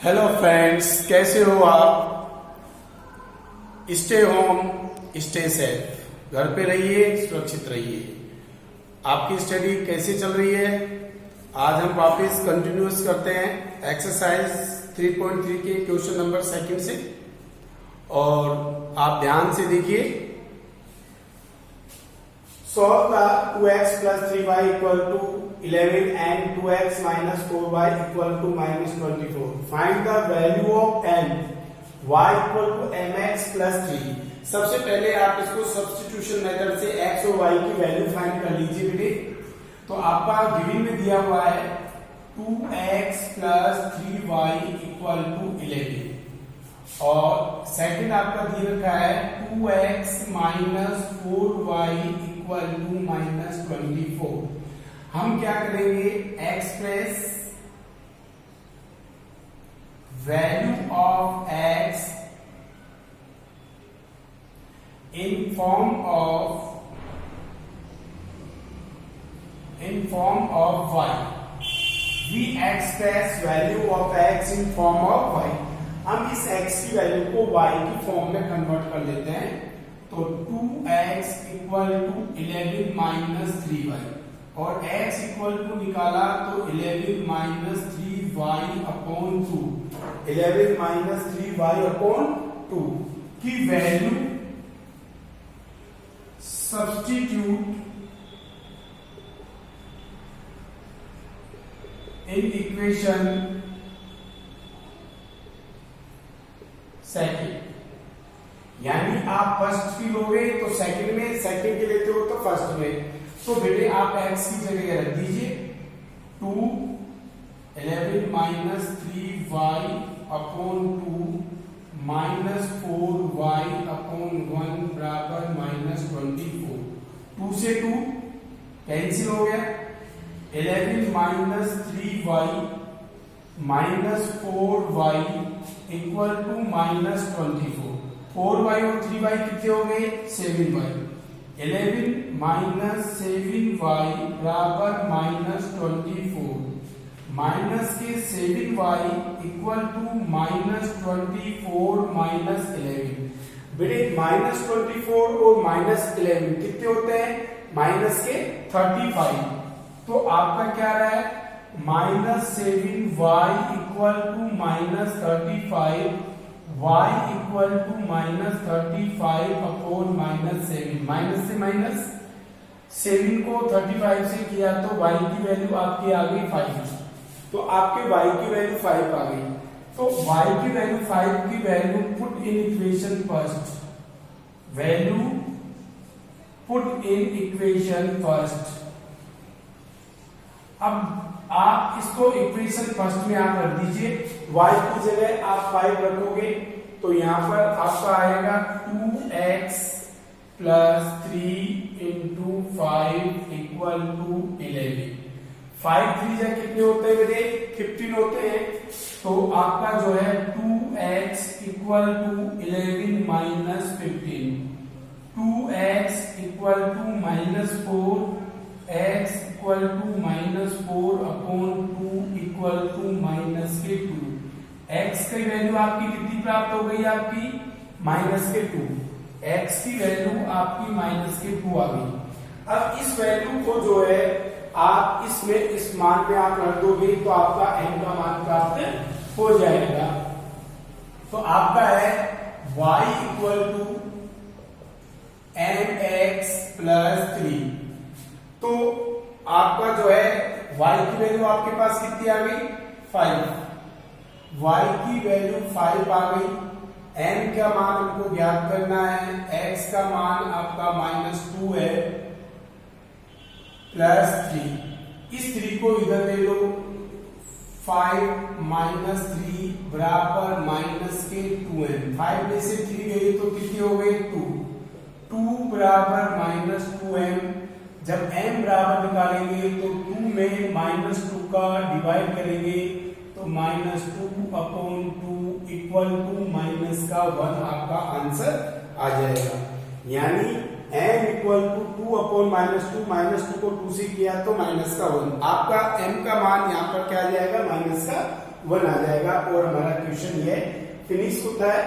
Hello friends, कैसे हो आप। Stay home, stay safe. घर पे रहिए, सुरक्षित रहिए। आपकी स्टडी कैसे चल रही है। आज हम वापस कंटिन्यूस करते हैं एक्सरसाइज 3.3 के क्वेश्चन नंबर सेकंड से। और आप ध्यान से देखिए। Solve the 2x plus 3y equal to 11 and 2x minus 4y equal to minus 24. Find the value of n, y equal to mx plus 3. सबसे पहले आप इसको सब्स्टिट्यूशन मेथड से x और y की वैल्यू फाइंड कर लीजिए बेटे। तो आपका गिवन में दिया हुआ है 2x plus 3y equal to 11 और सेकंड आपका दिया रखा है 2x minus 4y equal to minus 24। हम क्या करेंगे, express value of x in form of y। we express value of x in form of y। हम इस x की वैल्यू को y की फॉर्म में कन्वर्ट कर लेते हैं। तो 2x equal to 11 minus 3y और x इक्वल टू निकाला तो 11 minus 3y upon 2, 11 minus 3y upon 2 की value substitute in equation second. यानी आप फर्स्ट की लोगे तो सेकंड में, सेकंड की लेते हो तो फर्स्ट में। तो बेटे आप x की जगह रख दीजिए 2 11 minus 3y upon 2 minus 4y upon 1 बराबर माइनस 24। 2 से 2 कैंसिल हो गया। 11 minus 3y minus 4y equal to minus 24। 4y और 3y कितने हो गए, 7y। 11 माइनस 7y बराबर माइनस 24। माइनस के 7y equal to minus 24 minus 11। बेटे माइनस 24 और माइनस 11 कितने होते हैं, माइनस के 35। तो आपका क्या रहा है, minus 7y equal to minus 35, y equal to minus 35 upon minus 7। Minus से माइनस 7 को 35 से किया तो y की वैल्यू आपकी आ गई 5। तो आपके y की वैल्यू 5 आ गई। तो y की वैल्यू 5 की value put in equation first, value put in equation first. अब आप इसको इक्वेशन फर्स्ट में आप रख दीजिए। y की जगह आप 5 रखोगे तो यहां पर आपका आएगा 2x plus 3 into 5 equal to 11। 5 3 जा कितने होते हैं बेटे, 15 होते हैं। तो आपका जो है 2x equal to 11 minus 15, 2x equal to minus 4, x equal to minus 4 upon 2 equal to minus के 2। x की वैल्यू आपकी कितनी प्राप्त हो गई, आपकी माइनस के 2। x की वैल्यू आपकी माइनस के 2 आ गई। अब इस वैल्यू को जो है आप इसमें इस मान में आप रख दोगे तो आपका n का मान प्राप्त हो जाएगा। तो आपका है y equal to mx plus 3। तो आपका जो है y की वैल्यू आपके पास कितनी आ गई, 5। y की वैल्यू 5 आ गई। n का मान हमको ज्ञात करना है, x का मान आपका -2 है प्लस 3। इस 3 को इधर ले लो, 5 माइनस 3 बराबर माइनस के 2n। 5 में से 3 गई तो कितनी हो गई, 2। 2 बराबर माइनस 2m। जब m बराबर निकालेंगे तो 2 में -2 का डिवाइड करेंगे तो -2 अपॉन 2 इक्वल टू माइनस का 1 आपका आंसर आ जाएगा। यानी m इक्वल टू 2 अपॉन -2 को 2 से किया तो माइनस का 1, आपका m का मान यहाँ पर क्या आ जाएगा, माइनस का 1 आ जाएगा और हमारा क्वेश्चन ये फिनिश होता है।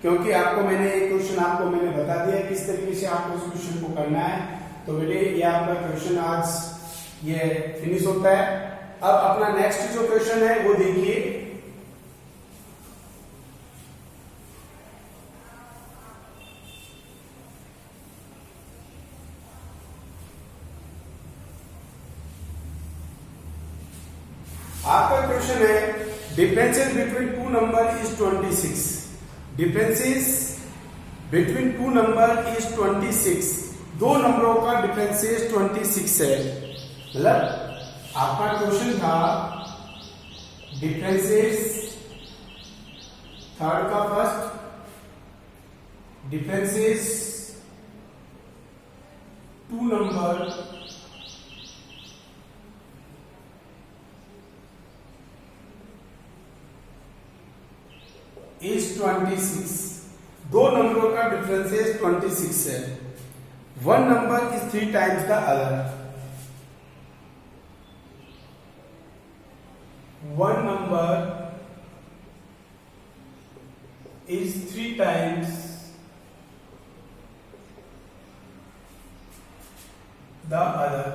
क्योंकि आपको मैंने एक क्वेश्चन आपको मैंने बता दिया किस तरीके से आपको उस क्वेश्चन को करना है, तो बेटे ये आपका क्वेश्चन आज ये फिनिश होता है। अब अपना नेक्स्ट जो क्वेश्चन है वो देखिए, आपका क्वेश्चन है differences between two number is 26। Differences between two number is 26। दो नंबरों का डिफरेंसेस 26 है। मतलब आपका क्वेश्चन था डिफरेंसेस थर्ड का first, differences two number is 26। दो नंबरों का डिफरेंस 26 है। One number is 3 times the other. One number is 3 times the other.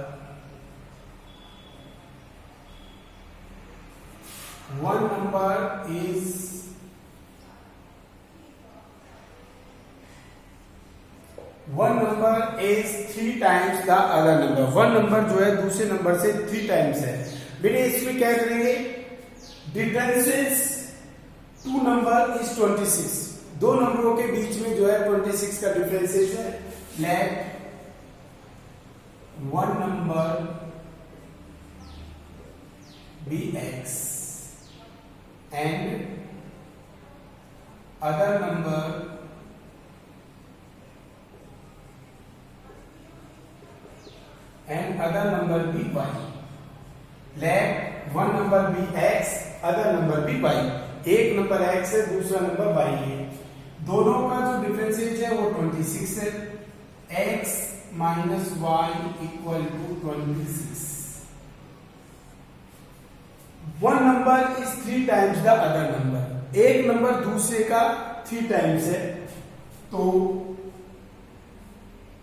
One number is one number is 3 times the other number. One number जो है दूसरे number से 3 times है। बेटे इसमें क्या करेंगे, डिफरेंसेस टू नंबर इज 26। दो नंबरों के बीच में जो है 26 का डिफरेंसेस है। Let one number be x and other number and other number be y. Let one number be x, other number be y. एक नंबर x है, दूसरा नंबर y है। दोनों का जो डिफरेंशिएट है वो 26 है। x minus y equal to 26। One number is 3 times the other number. एक नंबर दूसरे का 3 टाइम्स है। तो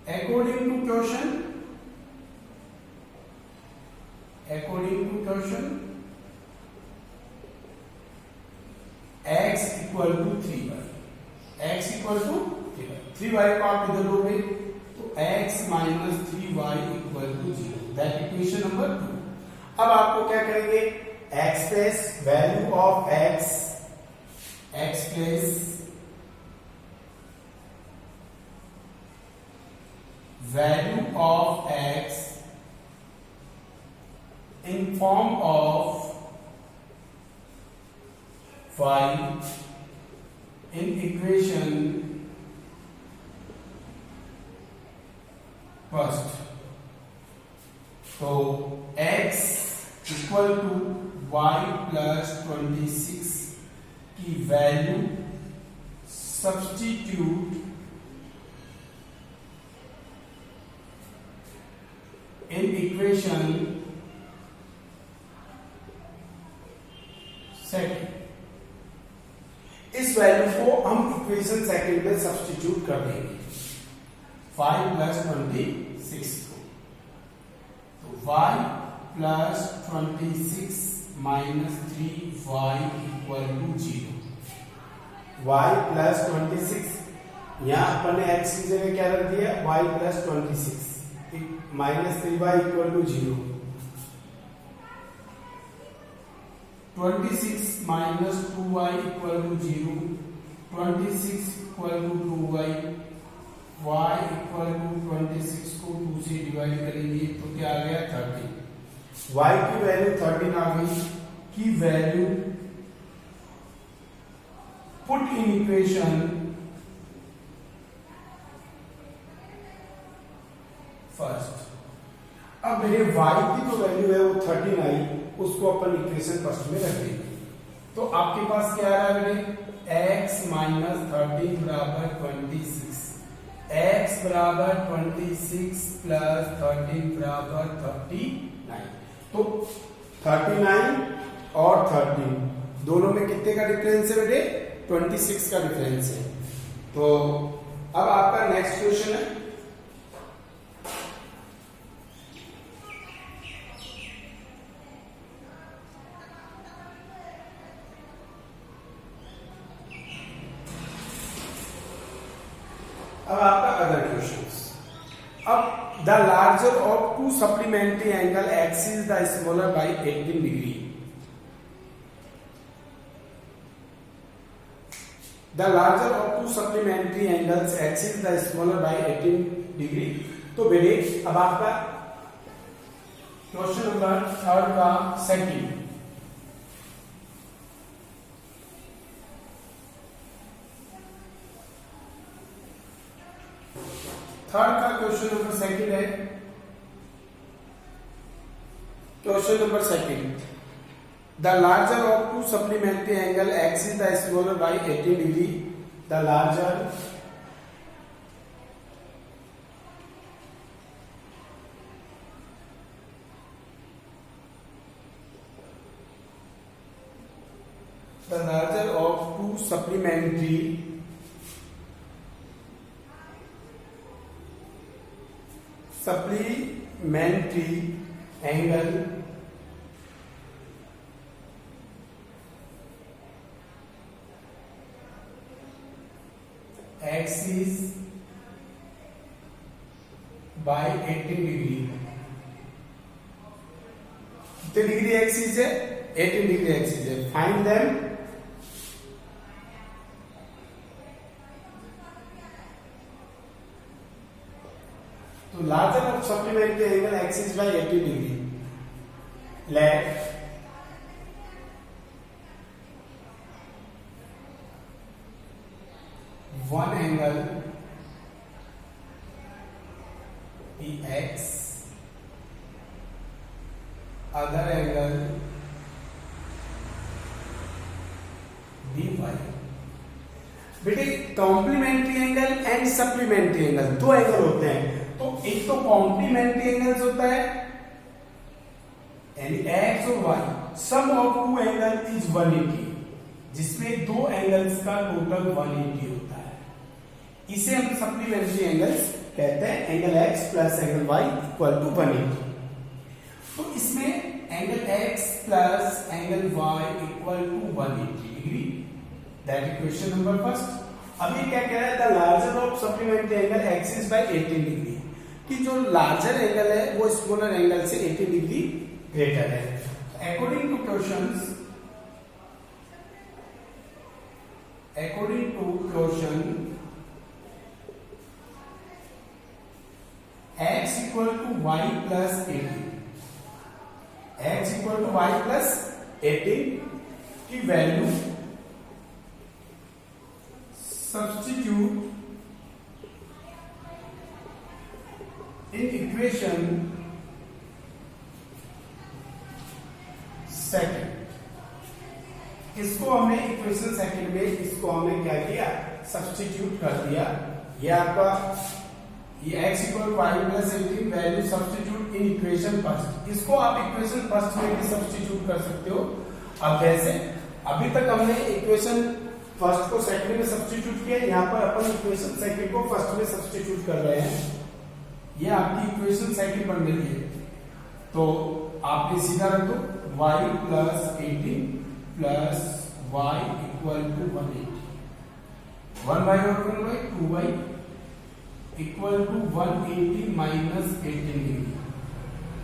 according to question, x equal to 3y। x equal to 3y को आप इधर लोगे तो x minus 3y equal to 0। That equation number 2। अब आपको क्या करेंगे, x plus value of x plus value of x in form of y in equation first। तो x equal to y plus 26 की value substitute in equation second. इस वैल्यू को हम इक्वेशन सेकंड में सब्स्टिट्यूट कर देंगे 5 प्लस 26 को। तो y plus 26 minus 3y equal to 0। y plus 26 यहां अपन ने x की जगह क्या रख दिया, y plus 26 minus 3y equal to 0। 26 minus 2y equal to 0। 26 equal to 2y। y equal to 26 को 2 से डिवाइड करेंगे तो क्या आ गया 30। y की वैल्यू 13 आ गई। की value put in equation first. अब मेरे y की जो वैल्यू है वो 13 आई, उसको अपन इक्वेशन फर्स्ट में रख देंगे। तो आपके पास क्या आ रहा है, x माइनस 13 बराबर 26। x बराबर 26 प्लस 13 बराबर 39। तो 39 और 13 दोनों में कितने का डिफरेंस है बेटे? 26 का डिफरेंस है। तो अब आपका नेक्स्ट क्वेश्चन है, अब आपका अदर क्वेश्चंस। अब the larger of to supplementary angle axis the smaller by 18 degree. The larger of to supplementary angles axis the smaller by 18 degree. तो बेटे अब आपका क्वेश्चन नंबर 3 का सेकंड, थर्ड का क्वेश्चन नंबर सेकंड है। Question number second, the larger of to supplementary angle axis the smaller by 18 degree. The larger of two supplementary angle axis by 18 degree. कितने degree exceeds है? 18 degree exceeds है। Find them. तो larger of supplementary angle exceeds by 80 degree. Let one angle px, other angle dy। बेटे complementary angle and supplementary angle दो angle होते हैं। तो एक तो कॉम्प्लीमेंट्री एंगल्स होता है यानी एक्स और y, sum of two angle is 180, जिसमें दो एंगल्स का टोटल 180 होता है। इसे हम सप्लीमेंट्री एंगल्स कहते हैं। Angle x plus angle y equal to 180। तो इसमें angle x plus angle y equal to 180 degree. That is question number first. अभी क्या कह रहा है? The larger of supplementary angle exceeds by 18 degree, कि जो लार्जर एंगल है वो स्मॉलर एंगल से 18 डिग्री ग्रेटर है। According two questions, according to question x equal to y plus 18, x equal to y plus 18 की value substitute in equation second. इसको हमने equation second में इसको हमने क्या किया? सब्स्टिट्यूट कर दिया। ये आपका ये x equal to y plus 18 value substitute in equation first. इसको आप इक्वेशन फर्स्ट में भी सब्स्टिट्यूट कर सकते हो। अब कैसे? अभी तक हमने इक्वेशन फर्स्ट को सेकंड में सब्स्टिट्यूट किया, यहाँ पर अपन इक्वेशन सेकंड को फर्स्ट में सब्स्टिट्यूट कर रहे हैं। ये आपकी इक्वेशन सेकंड बन रही है। तो आपने सीधा रख दो y plus 18 plus y equal to 180, 1y और 1y 2y equal to 180 minus 18 degree.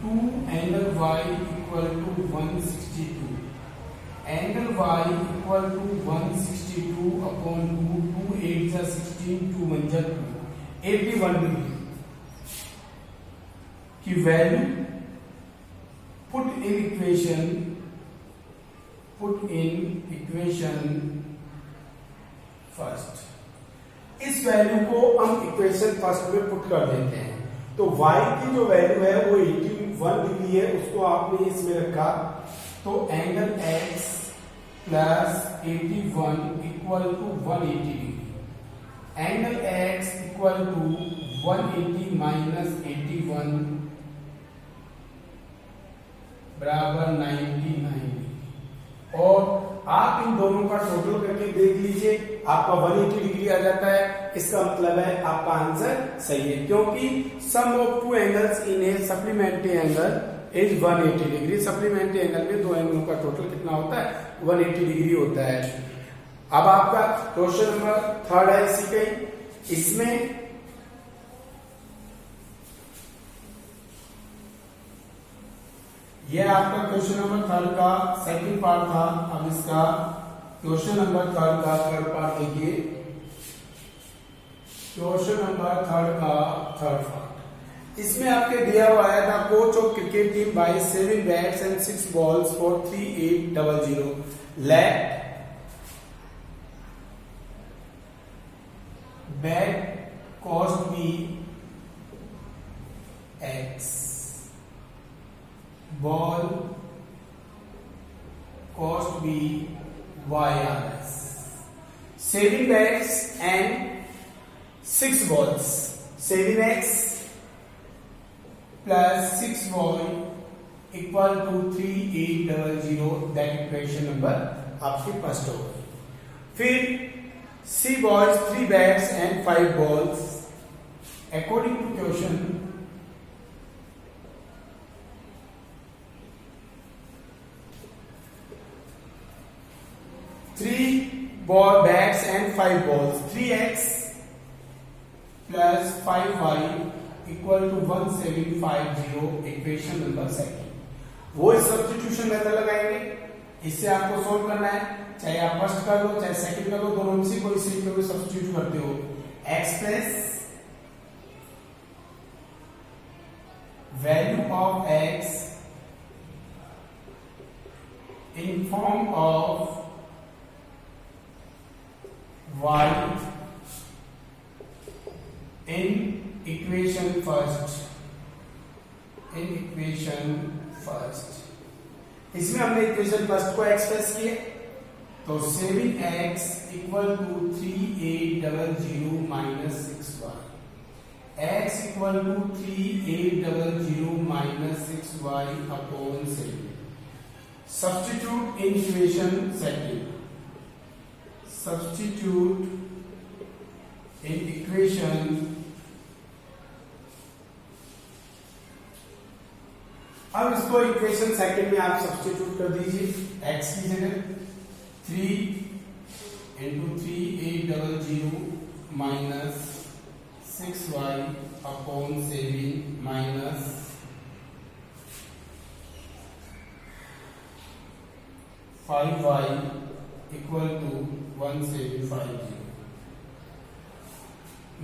2 angle y equal to 162, angle y equal to 162 upon 2, 2 8 जा 16, 2 1 जा 2, 81 डिग्री की value put in equation first. इस वैल्यू को हम इक्वेशन फर्स्ट में पुट कर देते हैं। तो y की जो वैल्यू है वो 81 डिग्री है, उसको आपने इसमें रखा। तो angle x plus 81 equal to 180 degree. Angle x equal to 180 minus 81 बराबर 99। और आप इन दोनों का टोटल करके देख लीजिए, आपका 180 डिग्री आ जाता है। इसका मतलब है आपका आंसर सही है, क्योंकि sum of two angles in a supplementary angle is 180 degree. Supplementary angle में दो एंगलों का टोटल कितना होता है? 180 डिग्री होता है। अब आपका क्वेश्चन नंबर 3 है इसी का ही। इसमें यह आपका क्वेश्चन नंबर 3 का सेकंड पार्ट था। अब इसका क्वेश्चन नंबर 3 का थर्ड पार्ट देखिए। क्वेश्चन नंबर 3 का थर्ड पार्ट, इसमें आपके दिया हुआ है the coach of cricket team buy 7 bats and 6 balls for 3800 let bat cost be x, ball cost B YRS. 7 bats and 6 balls. 7x plus 6 ball equal to 3800. That equation number आपकी first हो गई। फिर C balls, 3 bats and 5 balls. According to question, 3 bats and 5 balls, 3x plus 5y equal to 1750, equation number second. वो substitution method लगाएंगे, इससे आपको solve करना है। चाहे आप फर्स्ट कर लो चाहे सेकंड कर लो, दोनों में से कोई सी पे सब्स्टिट्यूट करते हो। x plus value of x in form of y in equation first, in equation first। इसमें हमने इक्वेशन फर्स्ट को एक्सप्रेस किए, तो 7x equal to 3800 minus 6y, x equal to 3800 minus 6y upon 7। Substitute in equation second, substitute in equation, अब इसको equation second में आप substitute कर दीजिए। x की जगह 3 into 3800 minus 6y upon 7 minus 5y equal to 1750।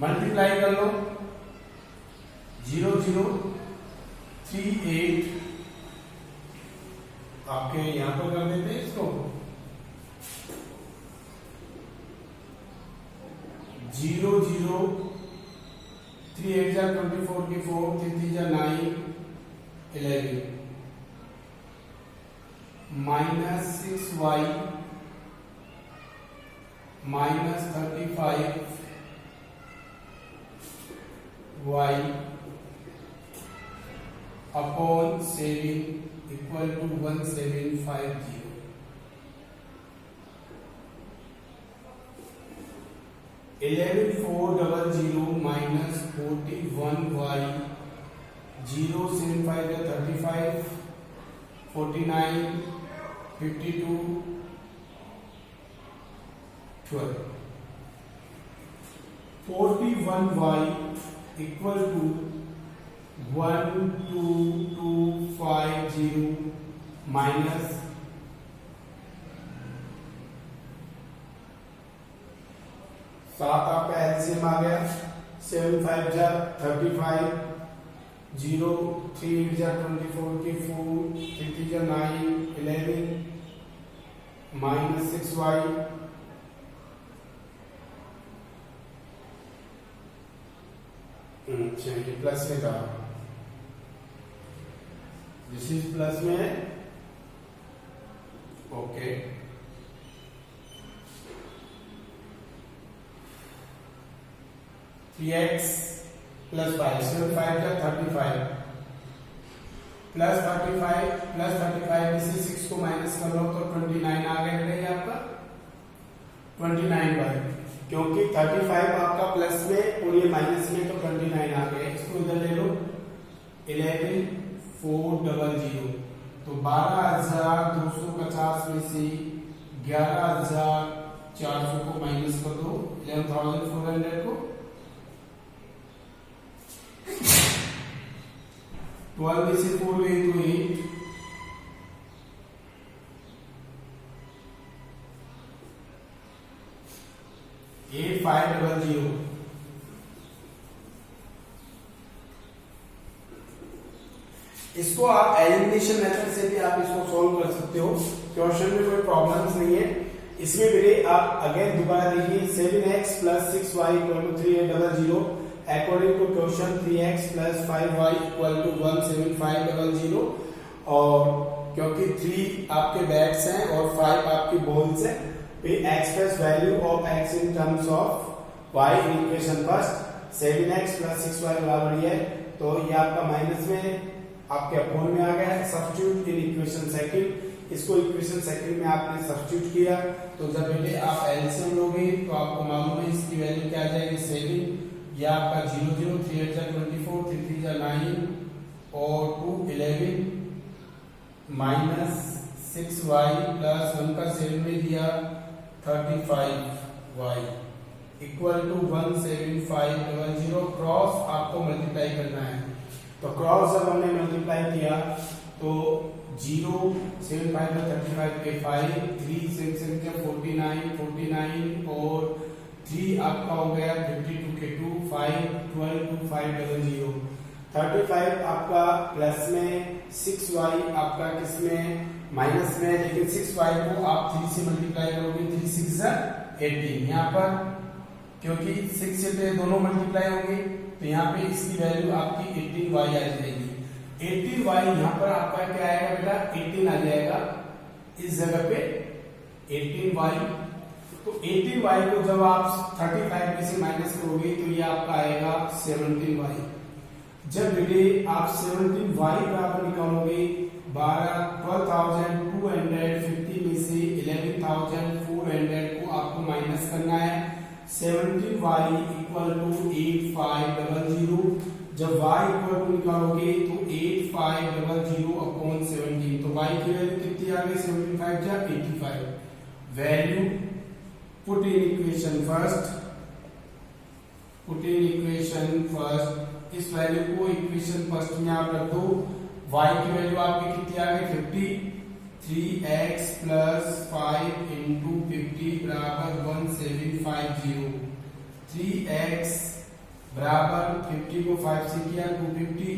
Multiply कर लो, 0038 आपके यहां पर कर देते हैं इसको, 003 24 की 4 3 9 11 minus 6y minus 35y upon 7 equal to 1750। Eleven 400 minus 41y, 0 7 5 35, 49 52 12, 41y equal to 12250 minus 7 आपका एलसीएम आ गया, 7 5 जा 35, 0 3 जा 24 की 4 3 जा 9 11 माइनस 6y ये प्लस में था, दिस इज प्लस में, ओके। 3x प्लस 5, 7 5 का 35 प्लस 35 में से 6 को माइनस कर लो तो 29 आ गया बेटा आपका 29y, क्योंकि 35 आपका प्लस में और ये माइनस में तो 29 आ गया। इसको इधर ले लो 11400, तो 12250 में से 11400 को माइनस कर दो 11400 को 12 में से 4 गई तो 8500। इसको आप एलिमिनेशन मेथड से भी आप इसको सॉल्व कर सकते हो, क्वेश्चन में कोई प्रॉब्लम्स नहीं है। इसमें बेटे आप अगेन दोबारा देखिए 7x plus 6y equal to 3800 according to question 3x plus 5y equal to 17500, और क्योंकि 3 आपके बैट्स हैं और 5 आपकी बॉल्स हैं, express value of x in terms of y in equation first 7x plus 6y बराबर ये है, तो ये आपका माइनस में आपके अपोन में आ गया है। सब्स्टिट्यूट इन इक्वेशन सेकंड, इसको इक्वेशन सेकंड में आपने सब्स्टिट्यूट किया तो जब बेटे आप एलसीएम लोगे तो आपको मालूम है इसकी वैल्यू क्या आ जाएगी 7, या आपका 0 0 3 8 24 3 3 9 और 2 11 माइनस 6y प्लस 1 का 7 में दिया 35y इक्वल टू 17500। क्रॉस आपको मल्टीप्लाई करना है, तो क्रॉस जब हमने मल्टीप्लाई किया तो 0 7 5 35 पे 5 3 7 7 के 49 और 3 आपका हो गया 52 के 2 5 12 2 500 35 आपका प्लस में 6y आपका किसमें माइनस में, लेकिन 6y को आप 3 से मल्टीप्लाई करोगे 3 6 18, यहाँ पर क्योंकि 6 से दोनों मल्टीप्लाई होंगे तो यहाँ पे इसकी वैल्यू आपकी 18y आ जाएगी। 18y यहाँ पर आपका क्या आएगा बेटा 18 आ जाएगा इस जगह पे 18y, तो 18y को जब आप 35 में से माइनस करोगे तो ये आपका आएगा 17y। जब बेटे आप 17y बराबर निकालोगे 12,250 में से 11,400 को आपको माइनस करना है। 17y इक्वल टू 8500, जब y इक्वल टू निकालोगे तो 8500 अपॉन 17, तो y की वैल्यू कितनी आ गई 75 जा 85। Value put in equation first, इस वैल्यू को इक्वेशन फर्स्ट में आप रख दो। y की वैल्यू आपकी कितनी आ गई 50, 3x प्लस 5 इंटू 50 बराबर 1750। 3x बराबर 50 को 5 से किया 250